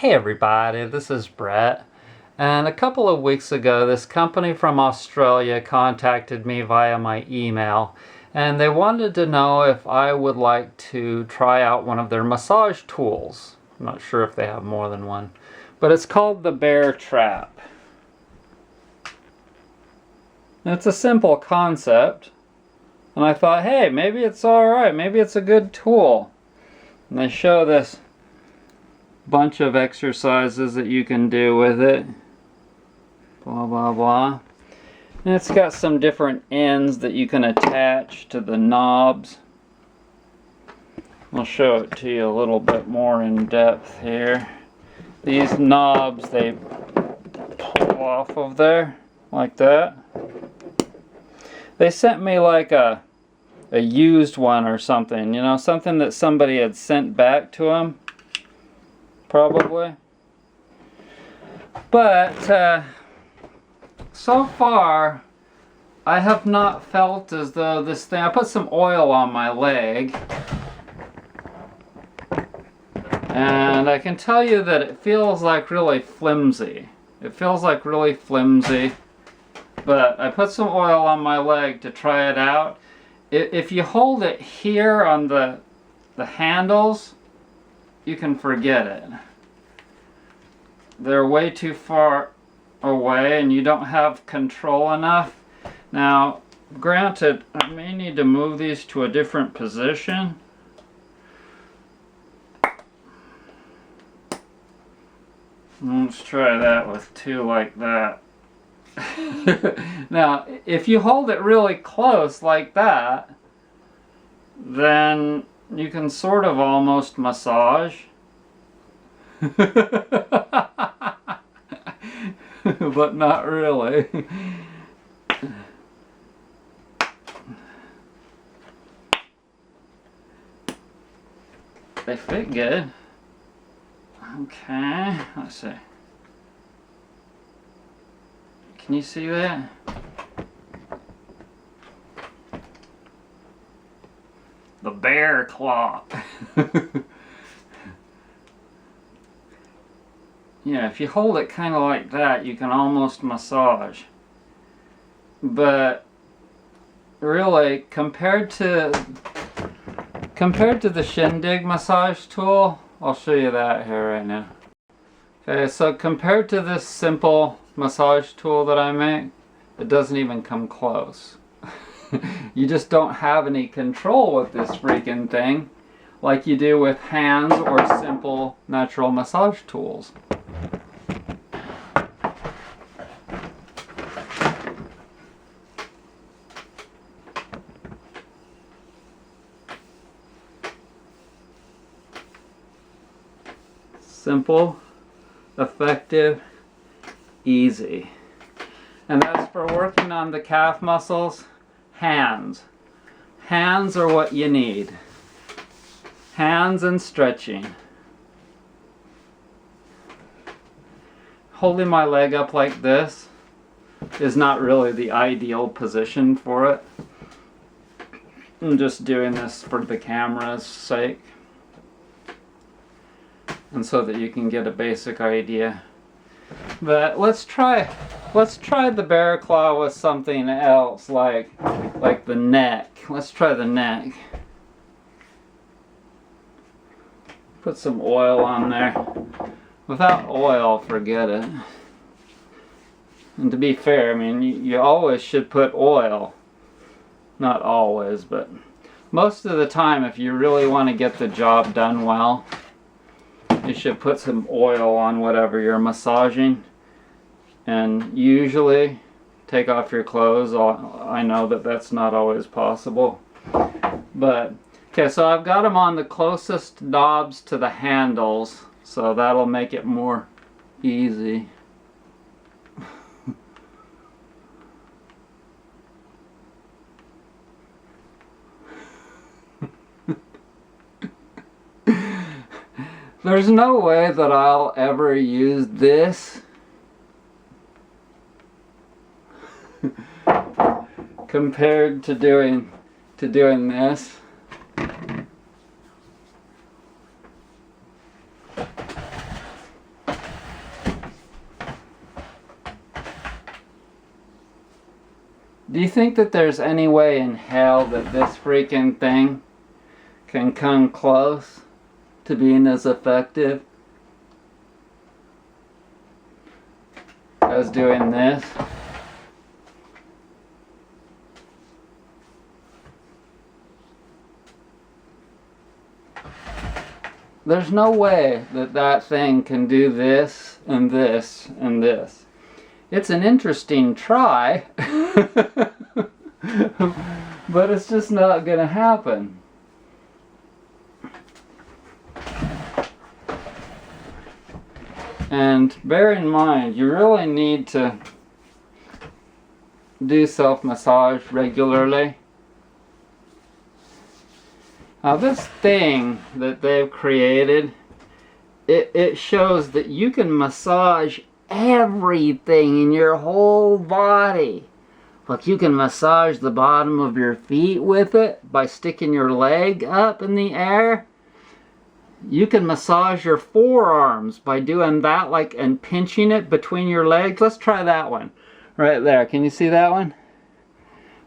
Hey everybody, this is Brett, and a couple of weeks ago this company from Australia contacted me via my email, and they wanted to know if I would like to try out one of their massage tools. I'm not sure if they have more than one, but it's called the Beartrap. It's a simple concept, and I thought, hey, maybe it's alright, maybe it's a good tool. And they show this bunch of exercises that you can do with it, blah blah blah, and it's got some different ends that you can attach to the knobs. I'll show it to you a little bit more in depth here. These knobs, they pull off of there like that. They sent me like a used one or something, you know, something that somebody had sent back to them probably. But so far I have not felt as though this thing, I put some oil on my leg and I can tell you that it feels like really flimsy. It feels like really flimsy, but I put some oil on my leg to try it out. If you hold it here on the handles, you can forget it. They're way too far away and you don't have control enough. Now, granted, I may need to move these to a different position. Let's try that with two like that. Now, if you hold it really close like that, then you can sort of almost massage. But not really. They fit good. Okay, let's see. Can you see that? The bear claw. Yeah, if you hold it kind of like that, you can almost massage. But really, compared to the shindig massage tool, I'll show you that here right now. Okay, so compared to this simple massage tool that I make, it doesn't even come close. You just don't have any control with this freaking thing like you do with hands or simple natural massage tools. Simple, effective, easy. And as for working on the calf muscles, hands. Hands are what you need. Hands and stretching. Holding my leg up like this is not really the ideal position for it. I'm just doing this for the camera's sake, and so that you can get a basic idea. But let's try the bear claw with something else, like the neck. Let's try the neck. Put some oil on there. Without oil, forget it. And to be fair, I mean, you always should put oil. Not always, but most of the time, if you really want to get the job done well, you should put some oil on whatever you're massaging. And usually take off your clothes. I know that that's not always possible. But, okay, so I've got them on the closest knobs to the handles, so that'll make it more easy. There's no way that I'll ever use this compared to doing this. Do you think that there's any way in hell that this freaking thing can come close to being as effective as doing this? There's no way that that thing can do this and this and this. It's an interesting try, but it's just not going to happen. And bear in mind, you really need to do self-massage regularly. Now this thing that they've created, it shows that you can massage everything in your whole body. Like you can massage the bottom of your feet with it by sticking your leg up in the air. You can massage your forearms by doing that, like, and pinching it between your legs. Let's try that one right there. Can you see that one?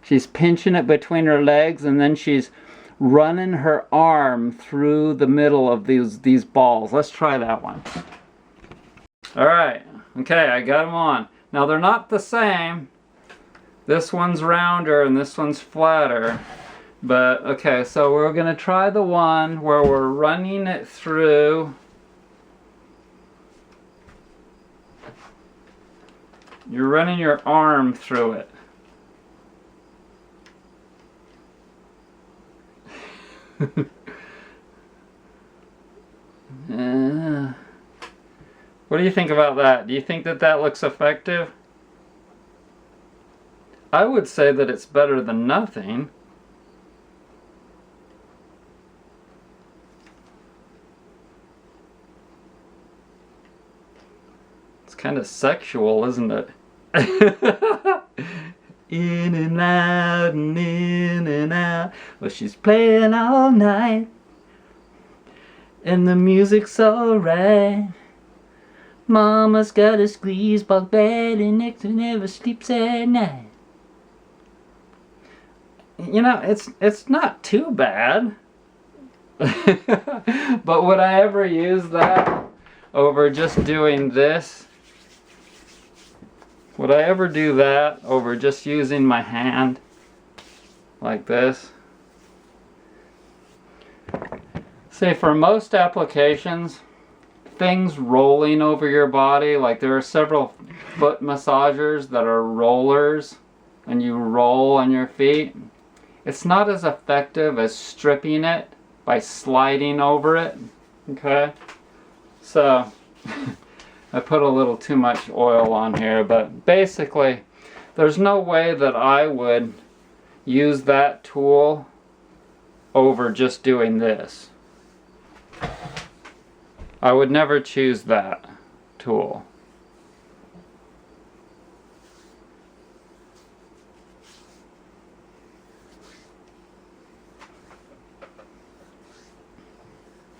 She's pinching it between her legs, and then she's running her arm through the middle of these balls. Let's try that one. All right. Okay, I got them on. Now they're not the same. This one's rounder and this one's flatter. But okay, so we're gonna try the one where we're running it through. You're running your arm through it. What do you think about that? Do you think that that looks effective? I would say that it's better than nothing. It's kind of sexual, isn't it? In and out and in and out. Well, she's playing all night and the music's alright. Mama's got a squeeze box bed and next to never sleeps at night. You know, it's not too bad. But would I ever use that over just doing this? Would I ever do that over just using my hand like this? Say for most applications, things rolling over your body, like there are several foot massagers that are rollers and you roll on your feet. It's not as effective as stripping it by sliding over it. Okay? So I put a little too much oil on here, but basically there's no way that I would use that tool over just doing this. I would never choose that tool.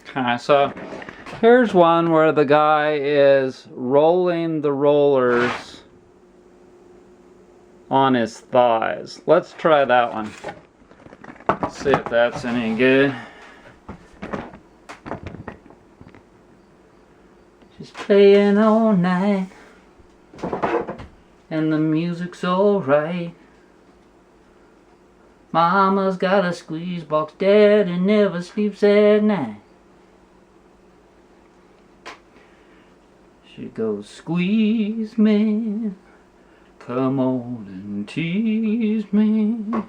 Okay, so here's one where the guy is rolling the rollers on his thighs. Let's try that one. See if that's any good. She's playing all night and the music's alright. Mama's got a squeeze box, daddy never sleeps at night. She goes, squeeze me, come on and tease me,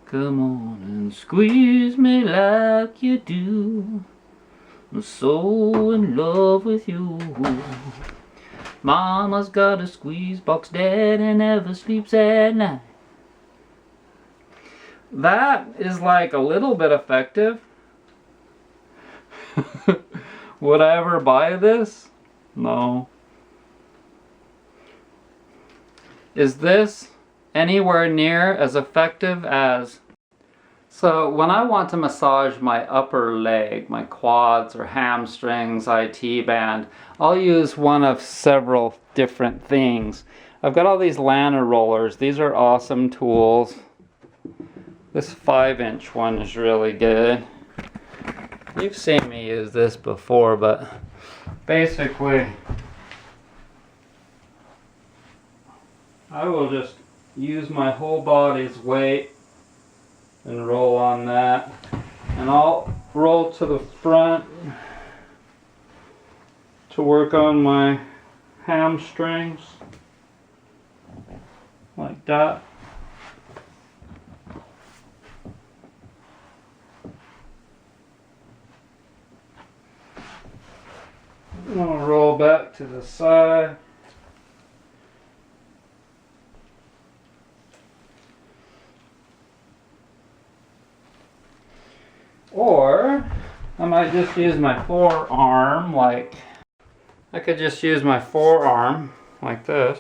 come on and squeeze me like you do. I'm so in love with you. Mama's got a squeeze box, daddy never sleeps at night. That is like a little bit effective. Would I ever buy this? No. Is this anywhere near as effective as... So when I want to massage my upper leg, my quads or hamstrings, IT band, I'll use one of several different things. I've got all these Lana rollers. These are awesome tools. This 5-inch one is really good. You've seen me use this before, but basically I will just use my whole body's weight and roll on that. And I'll roll to the front to work on my hamstrings, like that. And I'll roll back to the side. Or I might just use my forearm, like I could just use my forearm like this.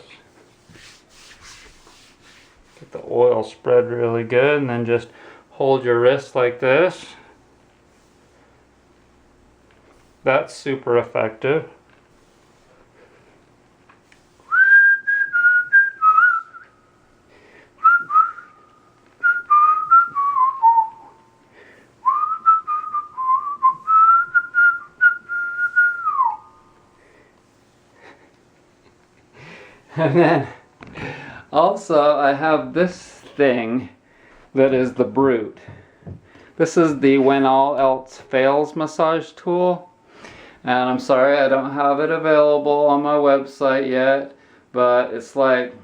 Get the oil spread really good, and then just hold your wrist like this. That's super effective. And then also I have this thing that is the Brute. This is the When All Else Fails massage tool. And I'm sorry I don't have it available on my website yet, but it's like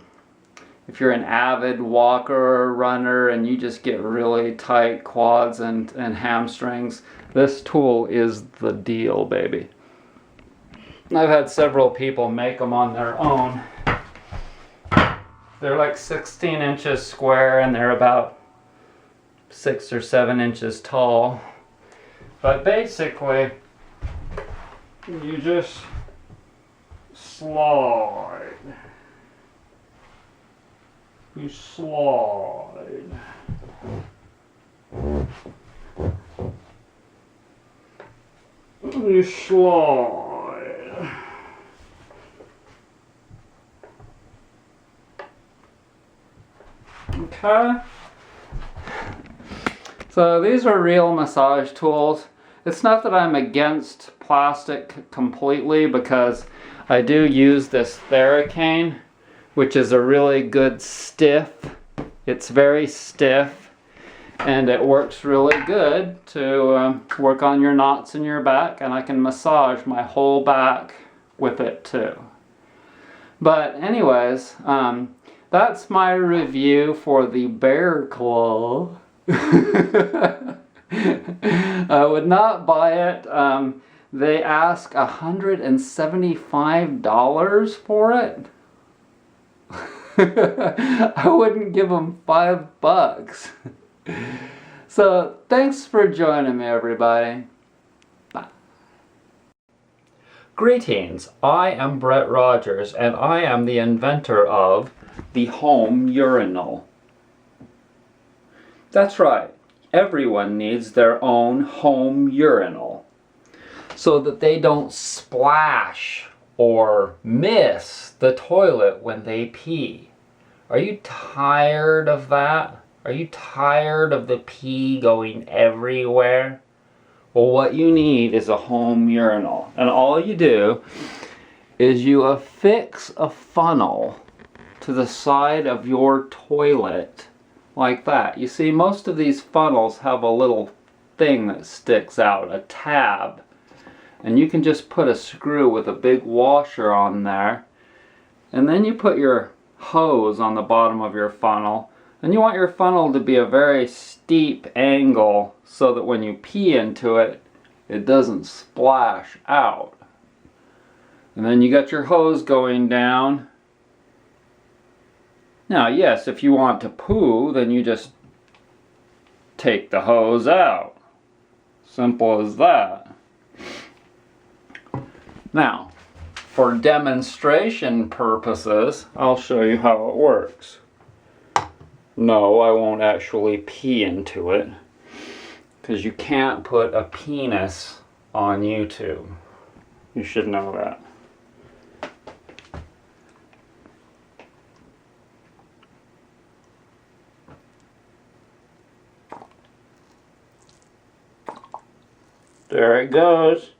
if you're an avid walker or runner and you just get really tight quads and hamstrings, this tool is the deal, baby. I've had several people make them on their own. They're like 16 inches square and they're about 6 or 7 inches tall. But basically, you just slide. You slide. You slide. Okay. So these are real massage tools. It's not that I'm against plastic completely, because I do use this Theracane, which is a really good stiff. It's very stiff and it works really good to work on your knots in your back, and I can massage my whole back with it too. But anyways, that's my review for the Bear Claw. I would not buy it. They ask $175 for it. I wouldn't give them $5. So thanks for joining me, everybody. Bye. Greetings, I am Brett Rogers, and I am the inventor of the home urinal. That's right. Everyone needs their own home urinal so that they don't splash or miss the toilet when they pee. Are you tired of that? Are you tired of the pee going everywhere? Well, what you need is a home urinal. And all you do is you affix a funnel to the side of your toilet like that. You see, most of these funnels have a little thing that sticks out, a tab. And you can just put a screw with a big washer on there. And then you put your hose on the bottom of your funnel. And you want your funnel to be a very steep angle so that when you pee into it, it doesn't splash out. And then you got your hose going down. Now, yes, if you want to poo, then you just take the hose out. Simple as that. Now, for demonstration purposes, I'll show you how it works. No, I won't actually pee into it, because you can't put a penis on YouTube. You should know that. There it goes.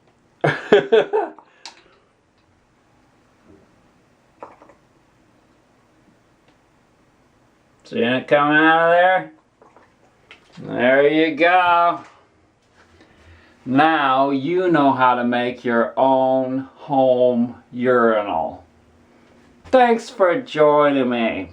Seeing it coming out of there? There you go. Now you know how to make your own home urinal. Thanks for joining me.